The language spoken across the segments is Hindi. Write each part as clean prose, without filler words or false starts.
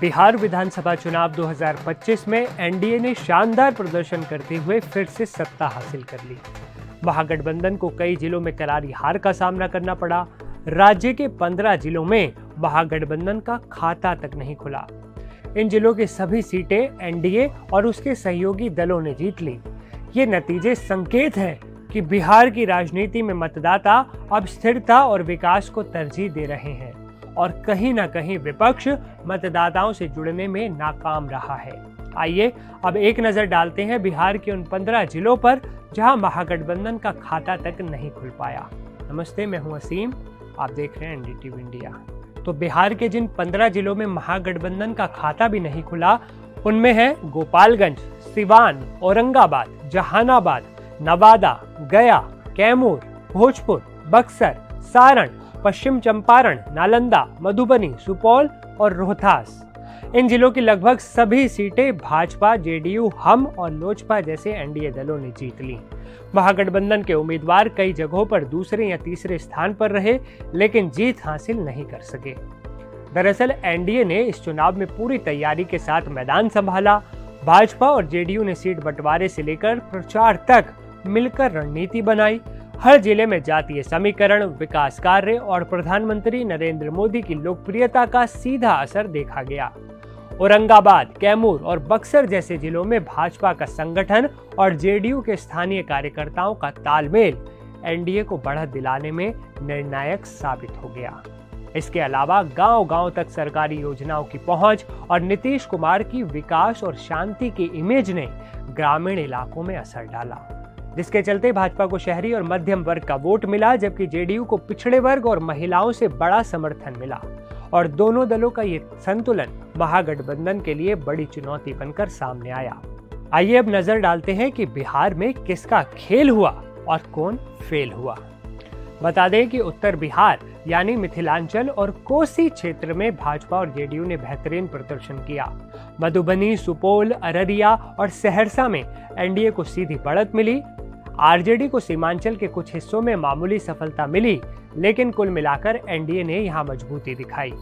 बिहार विधानसभा चुनाव 2025 में एनडीए ने शानदार प्रदर्शन करते हुए फिर से सत्ता हासिल कर ली। महागठबंधन को कई जिलों में करारी हार का सामना करना पड़ा। राज्य के 15 जिलों में महागठबंधन का खाता तक नहीं खुला। इन जिलों की सभी सीटें एनडीए और उसके सहयोगी दलों ने जीत ली। ये नतीजे संकेत हैं कि बिहार की राजनीति में मतदाता अब स्थिरता और विकास को तरजीह दे रहे हैं और कहीं ना कहीं विपक्ष मतदाताओं से जुड़ने में नाकाम रहा है। आइए अब एक नजर डालते हैं बिहार के उन 15 जिलों पर जहां महागठबंधन का खाता तक नहीं खुल पाया। नमस्ते, मैं हूं असीम, आप देख रहे हैं एनडीटीवी इंडिया। तो बिहार के जिन 15 जिलों में महागठबंधन का खाता भी नहीं खुला, उनमें है गोपालगंज, सिवान, औरंगाबाद, जहानाबाद, नवादा, गया, कैमूर, भोजपुर, बक्सर, सारण, पश्चिम चंपारण, नालंदा, मधुबनी, सुपौल और रोहतास। इन जिलों की लगभग सभी सीटें भाजपा, जेडीयू, हम और लोजपा जैसे एनडीए दलों ने जीत ली। महागठबंधन के उम्मीदवार कई जगहों पर दूसरे या तीसरे स्थान पर रहे, लेकिन जीत हासिल नहीं कर सके। दरअसल एनडीए ने इस चुनाव में पूरी तैयारी के साथ मैदान संभाला। भाजपा और जेडीयू ने सीट बंटवारे से लेकर प्रचार तक मिलकर रणनीति बनाई। हर जिले में जातीय समीकरण, विकास कार्य और प्रधानमंत्री नरेंद्र मोदी की लोकप्रियता का सीधा असर देखा गया। औरंगाबाद, कैमूर और बक्सर जैसे जिलों में भाजपा का संगठन और जेडीयू के स्थानीय कार्यकर्ताओं का तालमेल एनडीए को बढ़त दिलाने में निर्णायक साबित हो गया। इसके अलावा गांव-गांव तक सरकारी योजनाओं की पहुंच और नीतीश कुमार की विकास और शांति की इमेज ने ग्रामीण इलाकों में असर डाला, जिसके चलते भाजपा को शहरी और मध्यम वर्ग का वोट मिला, जबकि जेडीयू को पिछड़े वर्ग और महिलाओं से बड़ा समर्थन मिला। और दोनों दलों का ये संतुलन महागठबंधन के लिए बड़ी चुनौती बनकर सामने आया। आइए अब नजर डालते हैं कि बिहार में किसका खेल हुआ और कौन फेल हुआ। बता दें कि उत्तर बिहार यानी मिथिलांचल और कोसी क्षेत्र में भाजपा और जेडीयू ने बेहतरीन प्रदर्शन किया। मधुबनी, सुपौल, अररिया और सहरसा में एनडीए को सीधी बढ़त मिली। आरजेडी को सीमांचल के कुछ हिस्सों में मामूली सफलता मिली, लेकिन कुल मिलाकर एनडीए ने यहां मजबूती दिखाई।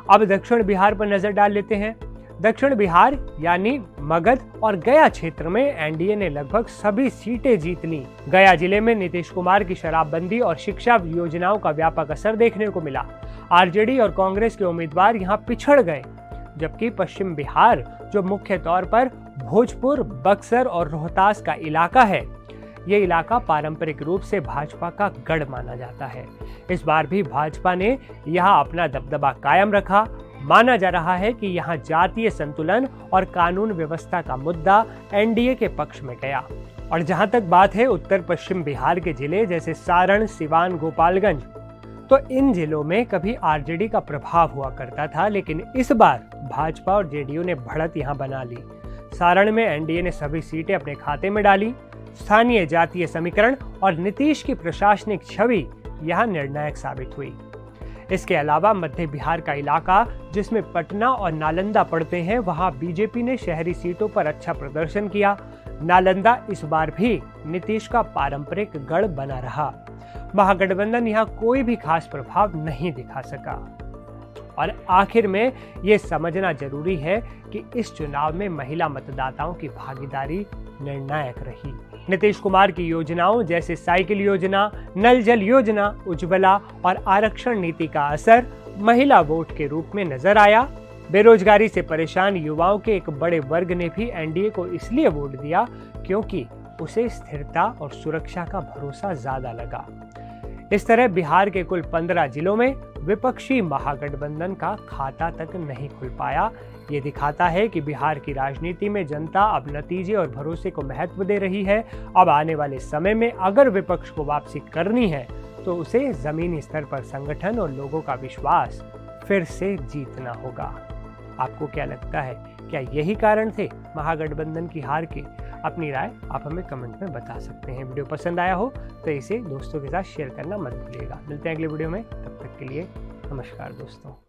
अब दक्षिण बिहार पर नजर डाल लेते हैं। दक्षिण बिहार यानी मगध और गया क्षेत्र में एनडीए ने लगभग सभी सीटें जीत ली। गया जिले में नीतीश कुमार की शराबबंदी और शिक्षा योजनाओं का व्यापक असर देखने को मिला। आरजेडी और कांग्रेस के उम्मीदवार यहां पिछड़ गए, जबकि पश्चिम बिहार, जो मुख्य तौर पर भोजपुर, बक्सर और रोहतास का इलाका है, ये इलाका पारंपरिक रूप से भाजपा का गढ़ माना जाता है। इस बार भी भाजपा ने यहाँ अपना दबदबा कायम रखा। माना जा रहा है कि यहाँ जातीय संतुलन और कानून व्यवस्था का मुद्दा एनडीए के पक्ष में गया। और जहां तक बात है उत्तर पश्चिम बिहार के जिले जैसे सारण, सिवान, गोपालगंज, तो इन जिलों में कभी आरजेडी का प्रभाव हुआ करता था, लेकिन इस बार भाजपा और जेडीयू ने बढ़त यहाँ बना ली। सारण में एनडीए ने सभी सीटें अपने खाते में डाली। स्थानीय जातीय समीकरण और नीतीश की प्रशासनिक छवि यहां निर्णायक साबित हुई। इसके अलावा मध्य बिहार का इलाका, जिसमें पटना और नालंदा पड़ते हैं, वहां बीजेपी ने शहरी सीटों पर अच्छा प्रदर्शन किया। नालंदा इस बार भी नीतीश का पारंपरिक गढ़ बना रहा। महागठबंधन यहां कोई भी खास प्रभाव नहीं दिखा सका। और आखिर में ये समझना जरूरी है कि इस चुनाव में महिला मतदाताओं की भागीदारी निर्णायक रही। नीतीश कुमार की योजनाओं जैसे साइकिल योजना, नल जल योजना, उज्ज्वला और आरक्षण नीति का असर महिला वोट के रूप में नजर आया। बेरोजगारी से परेशान युवाओं के एक बड़े वर्ग ने भी एनडीए को इसलिए वोट दिया क्योंकि उसे स्थिरता और सुरक्षा का भरोसा ज्यादा लगा। इस तरह बिहार के कुल 15 जिलों में विपक्षी महागठबंधन का खाता तक नहीं खुल पाया। ये दिखाता है कि बिहार की राजनीति में जनता अब नतीजे और भरोसे को महत्व दे रही है। अब आने वाले समय में अगर विपक्ष को वापसी करनी है तो उसे जमीनी स्तर पर संगठन और लोगों का विश्वास फिर से जीतना होगा। आपको क्या लगता है, क्या यही कारण थे महागठबंधन की हार के? अपनी राय आप हमें कमेंट में बता सकते हैं। वीडियो पसंद आया हो तो इसे दोस्तों के साथ शेयर करना मत भूलिएगा। मिलते हैं अगले वीडियो में, तब तक के लिए नमस्कार दोस्तों।